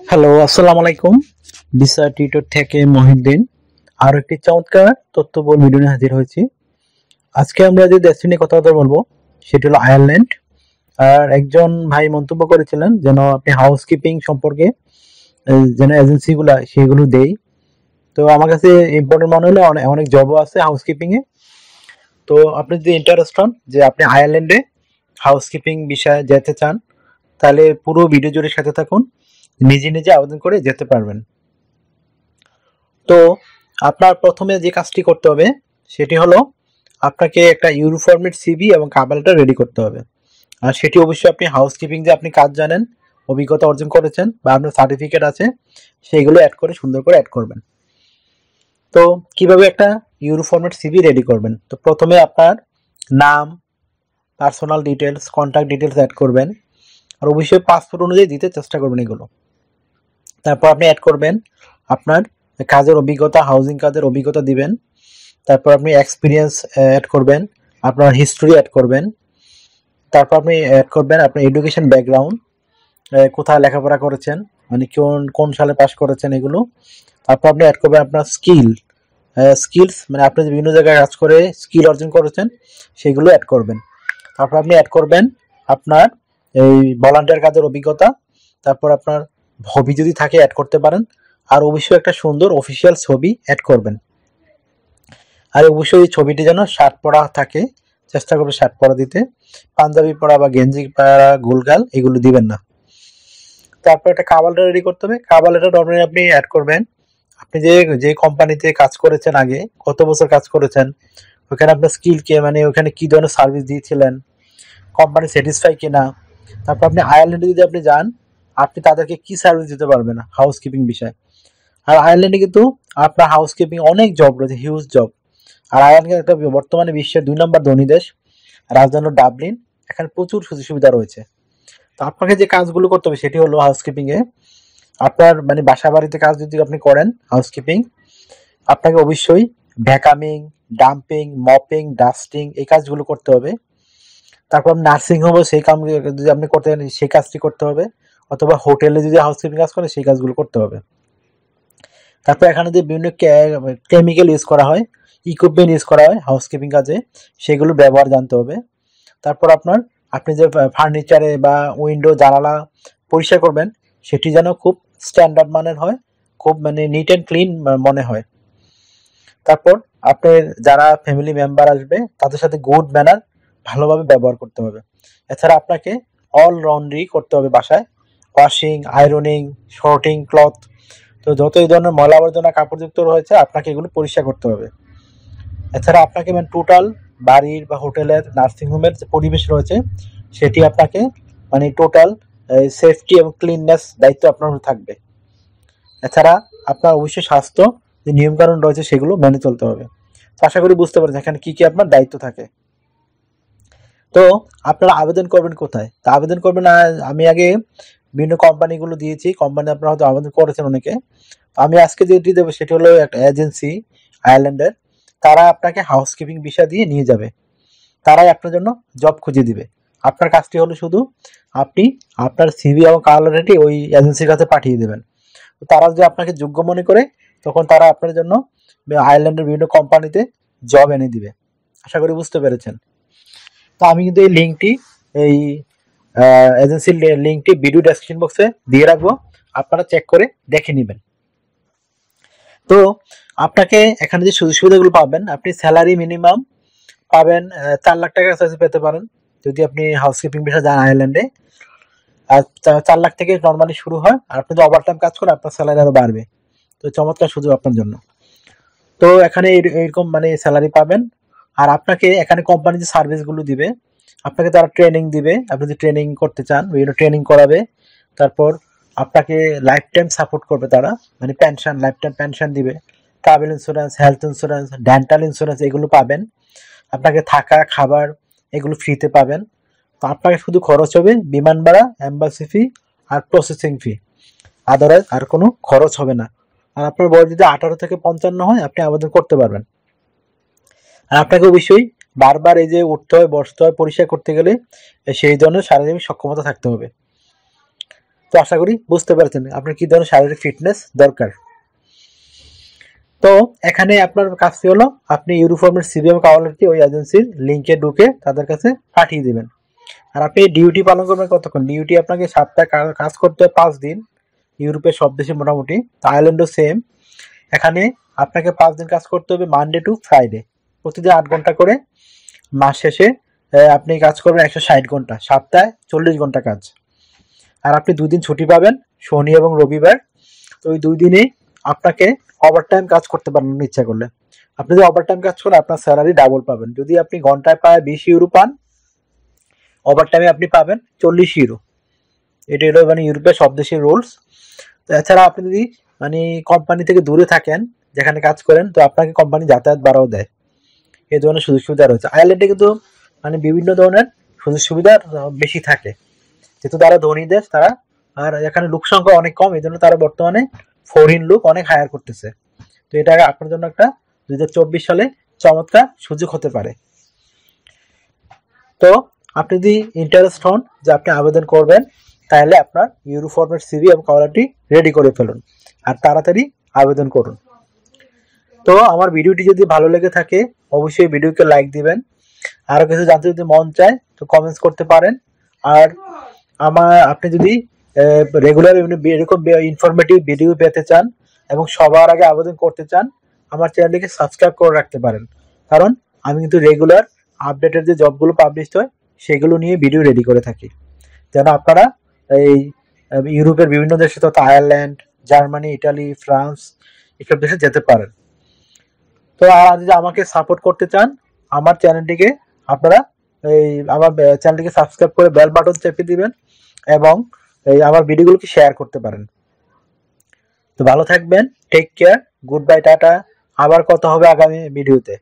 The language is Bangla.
হ্যালো, আসসালামু আলাইকুম। বিষয় টিউটর থেকে মহিউদ্দিন আরো একটি চমৎকার তথ্যবহুল ভিডিও নিয়ে হাজির হয়েছি। আজকে আমরা যে দেশটি নিয়ে কথা বলবো সেটি হলো আয়ারল্যান্ড। আর একজন ভাই মন্তব্য করেছিলেন যেন আপনি হাউসকিপিং সম্পর্কে যেন এজেন্সিগুলো সেগুলো দেই। তো আমার কাছে ইম্পর্টেন্ট মনে হলো অনেক অনেক জবও আছে হাউসকিপিং এ। তো আপনি যদি ইন্টারেস্ট হন যে আপনি আয়ারল্যান্ডে হাউসকিপিং বিষয়ে যেতে চান, তাহলে পুরো ভিডিও জুড়ে সাথে থাকুন, নিজে নিজে আবেদন করে যেতে পারবেন। তো আপনার প্রথমে যে কাজটি করতে হবে সেটি হলো আপনাকে একটা ইউনিফর্মের সিভি এবং কভার লেটার রেডি করতে হবে। আর সেটি অবশ্যই আপনি হাউসকিপিং যে আপনি কাজ জানেন, অভিজ্ঞতা অর্জন করেছেন বা আপনার সার্টিফিকেট আছে সেইগুলো অ্যাড করে সুন্দর করে অ্যাড করবেন। তো কিভাবে একটা ইউনিফর্মের সিভি রেডি করবেন? তো প্রথমে আপনার নাম, personal details, contact details add করবেন। আর অবশ্যই পাসপোর্ট অনুযায়ী দিতে চেষ্টা করবেন এগুলো। তারপর আপনি অ্যাড করবেন আপনার কাজের অভিজ্ঞতা, হাউজিং কাজের অভিজ্ঞতা দিবেন। তারপর আপনি এক্সপিরিয়েন্স অ্যাড করবেন, আপনার হিস্ট্রি অ্যাড করবেন। তারপর আপনি অ্যাড করবেন আপনার এডুকেশন ব্যাকগ্রাউন্ড, কোথায় লেখাপড়া করেছেন, মানে কোন কোন সালে পাস করেছেন এগুলো। তারপর আপনি অ্যাড করবেন আপনার স্কিলস, মানে আপনি যে বিভিন্ন জায়গায় কাজ করে স্কিল অর্জন করেছেন সেগুলো অ্যাড করবেন। তারপর আপনি অ্যাড করবেন আপনার এই ভলান্টিয়ার কাজের অভিজ্ঞতা। তারপর আপনার হবি যদি থাকে অ্যাড করতে পারেন। আর অবশ্যই একটা সুন্দর অফিসিয়াল ছবি অ্যাড করবেন। আর অবশ্যই এই ছবিটি যেন শার্ট পরা থাকে, চেষ্টা করবে শার্ট পরা দিতে। পাঞ্জাবি পরা বা গেঞ্জি পরা গোলগাল এগুলো দিবেন না। তারপর একটা কাভার লেটার রেডি করতে হবে। কাভার লেটার নরমালি আপনি অ্যাড করবেন আপনি যে যে কোম্পানিতে কাজ করেছেন, আগে কত বছর কাজ করেছেন, ওখানে আপনার স্কিল কে, মানে ওখানে কি ধরনের সার্ভিস দিয়েছিলেন, কোম্পানি স্যাটিসফাই কিনা। তারপর আপনি আয়ারল্যান্ডে যদি আপনি যান, আপনি তাদেরকে কি সার্ভিস দিতে পারবেন হাউসকিপিং বিষয়ে। আর আয়ারল্যান্ডে কিন্তু আপনার হাউসকিপিং অনেক জব রয়েছে, হিউজ জব। আর আয়ারল্যান্ড একটা বর্তমানে বিশ্বের 2 নম্বর ধনী দেশ, রাজধানী ডাবলিন। এখানে প্রচুর সুযোগ সুবিধা রয়েছে। তো আপনাকে যে কাজগুলো করতে হবে সেটি হলো হাউসকিপিং এ আপনার মানে বাসা বাড়িতে কাজ যদি আপনি করেন হাউসকিপিং, আপনাকে অবশ্যই ভ্যাকামিং, ডাম্পিং, মপিং, ডাস্টিং এই কাজগুলো করতে হবে। তারপর নার্সিং হোমে সেই কাজ যদি আপনি করতে পারেন সেই কাজটি করতে হবে, অথবা হোটেলে যদি হাউসকিপিং কাজ করেন সেই কাজগুলো করতে হবে। তারপর এখানে যে বিভিন্ন কেমিক্যাল ইউজ করা হয়, ইকুইপমেন্ট ইউজ করা হয় হাউসকিপিং কাজে, সেগুলো ব্যবহার জানতে হবে। তারপর আপনি যে ফার্নিচারে বা উইন্ডো জানালা পরিষ্কার করবেন সেটি যেন খুব স্ট্যান্ডার্ড মানের হয়, খুব মানে নিট অ্যান্ড ক্লিন মনে হয়। তারপর আপনার যারা ফ্যামিলি মেম্বার আসবে তাদের সাথে গুড ম্যানার ভালোভাবে ব্যবহার করতে হবে। এছাড়া আপনাকে অল লন্ড্রি করতে হবে বাসায়, ওয়াশিং, আয়রনিং, শর্টিং ক্লথ। তো যত এই ধরনের ময়লা আবর্জনা কাপড়যুক্ত রয়েছে আপনাকে এগুলো পরিষ্কার করতে হবে। এছাড়া আপনাকে মানে টোটাল বাড়ির বা হোটেলের, নার্সিংহোমের যে পরিবেশ রয়েছে সেটি আপনাকে মানে টোটাল সেফটি এবং ক্লিননেস দায়িত্ব আপনার থাকবে। এছাড়া আপনার অবশ্যই স্বাস্থ্য যে নিয়মকানুন রয়েছে সেগুলো মেনে চলতে হবে। তো আশা করি বুঝতে পারছেন এখানে কি কি আপনার দায়িত্ব থাকে। তো আপনারা আবেদন করবেন কোথায়? তা আবেদন করবেন, আমি আগে বিভিন্ন কোম্পানিগুলো দিয়েছি, কোম্পানি আপনারা হয়তো আবেদন করেছেন অনেকে। আমি আজকে যেটি দেবো সেটি হলো একটা এজেন্সি আয়ারল্যান্ডের, তারা আপনাকে হাউসকিপিং ভিসা দিয়ে নিয়ে যাবে, তারাই আপনার জন্য জব খুঁজে দিবে। আপনার কাজটি হলো শুধু আপনি আপনার সিভি এবং কভার লেটারটি ওই এজেন্সির কাছে পাঠিয়ে দেবেন। তো তারা যদি আপনাকে যোগ্য মনে করে তখন তারা আপনার জন্য আয়ারল্যান্ডের বিভিন্ন কোম্পানিতে জব এনে দিবে। আশা করি বুঝতে পেরেছেন। তো আমি কিন্তু এই লিঙ্কটি, এই এজেন্সির লিঙ্কটি ভিডিও ডেসক্রিপশন বক্সে দিয়ে রাখবো, আপনারা চেক করে দেখে নেবেন। তো আপনাকে এখানে যে সুযোগ সুবিধাগুলো পাবেন, আপনি স্যালারি মিনিমাম পাবেন 4 লাখ টাকার কাছাকাছি পেতে পারেন যদি আপনি হাউসকিপিং বিষয়ে যান আয়ারল্যান্ডে। আর 4 লাখ থেকে নর্মালি শুরু হয়, আর আপনি যদি ওভারটাইম কাজ করেন আপনার স্যালারি আরো বাড়বে। তো চমৎকার সুযোগ আপনার জন্য। তো এখানে এইরকম মানে স্যালারি পাবেন। আর আপনাকে এখানে কোম্পানি যে সার্ভিসগুলো দিবে, আপনাকে তারা ট্রেনিং দিবে, আপনি যদি ট্রেনিং করতে চান বিভিন্ন ট্রেনিং করাবে। তারপর আপনাকে লাইফ টাইম সাপোর্ট করবে তারা, মানে পেনশন, লাইফ টাইম পেনশন দিবে। Travel insurance, health insurance, dental insurance এগুলো পাবেন। আপনাকে থাকা, খাবার এগুলো ফ্রিতে পাবেন। তো আপনাকে শুধু খরচ হবে বিমান ভাড়া, এম্বাসি ফি আর প্রসেসিং ফি, আদারওয়াইজ আর কোনো খরচ হবে না। আর আপনার বয়স যদি 18 থেকে 55 হয় আপনি আবেদন করতে পারবেন। আর আপনাকে অবশ্যই বারবার এই যে উঠতে হয়, বসতে হয়, পরিষ্কার করতে গেলে সেই ধরনের শারীরিক সক্ষমতা থাকতে হবে। তো আশা করি বুঝতে পেরেছেন আপনার কি ধরনের শারীরিক ফিটনেস দরকার। তো এখানে আপনার কাজটি হলো আপনি ইউনিফর্মের সিভি এবং কভার লেটারটি ওই এজেন্সির লিঙ্কে ঢুকে তাদের কাছে পাঠিয়ে দিবেন। আর আপনি ডিউটি পালন করবেন কতক্ষণ? ডিউটি আপনাকে সপ্তাহে কাজ করতে হয় 5 দিন। ইউরোপের সব দেশে মোটামুটি, আয়ারল্যান্ডও সেম। এখানে আপনাকে 5 দিন কাজ করতে হবে মানডে টু ফ্রাইডে, প্রতিদিন 8 ঘন্টা করে। মাস শেষে আপনি কাজ করবেন 160 ঘন্টা, সপ্তাহে 40 ঘন্টা কাজ। আর আপনি 2 দিন ছুটি পাবেন, শনি এবং রবিবার। তো ওই 2 দিনে আপনাকে ওভারটাইম কাজ করতে পারেন ইচ্ছা করলে। আপনি যদি ওভারটাইম কাজ করেন আপনার স্যালারি ডাবল পাবেন। যদি আপনি ঘন্টায় পায় 20 ইউরো পান, ওভারটাইমে আপনি পাবেন 40 ইউরো। এটা হলো মানে ইউরোপের সব দেশের রুলস। এছাড়া আপনি যদি মানে কোম্পানি থেকে দূরে থাকেন, যেখানে কাজ করেন, তো আপনাকে কোম্পানি যাতায়াত ভাড়াও দেয়। এই ধরনের সুযোগ সুবিধা রয়েছে। আয়ারল্যান্ডে কিন্তু মানে বিভিন্ন ধরনের সুযোগ সুবিধা বেশি থাকে, যেহেতু তারা ধনী দেশ। তারা আর এখানে লোক সংখ্যা অনেক কম, এই জন্য তারা বর্তমানে ফরেন লোক অনেক হায়ার করতেছে। তো এটা আপনার জন্য একটা 2024 সালে চমৎকার সুযোগ হতে পারে। তো আপনি যদি ইন্টারেস্ট হন যে আপনি আবেদন করবেন, তাহলে আপনার ইউরোফর্মের সিভি এবং কভারটি রেডি করে ফেলুন আর তাড়াতাড়ি আবেদন করুন। তো আমার ভিডিওটি যদি ভালো লেগে থাকে অবশ্যই ভিডিওকে লাইক দিবেন। আরও কিছু জানতে যদি মন চায় তো কমেন্টস করতে পারেন। আর আপনি যদি রেগুলার এরকম ইনফরমেটিভ ভিডিও পেতে চান এবং সবার আগে আবেদন করতে চান, আমার চ্যানেলটিকে সাবস্ক্রাইব করে রাখতে পারেন। কারণ আমি কিন্তু রেগুলার আপডেটের যে জবগুলো পাবলিশ হয় সেগুলো নিয়ে ভিডিও রেডি করে থাকি, যেন আপনারা এই ইউরোপের বিভিন্ন দেশে, তথা আয়ারল্যান্ড, জার্মানি, ইটালি, ফ্রান্স এসব দেশে যেতে পারেন। তো আর যদি আমাকে সাপোর্ট করতে চান, আমার চ্যানেলটিকে আপনারা আমার চ্যানেলটিকে সাবস্ক্রাইব করে বেল বাটন চেপে দিবেন এবং আমার ভিডিওগুলোকে শেয়ার করতে পারেন। তো ভালো থাকবেন, টেক কেয়ার, গুড বাই, টাটা। আবার কথা হবে আগামী ভিডিওতে।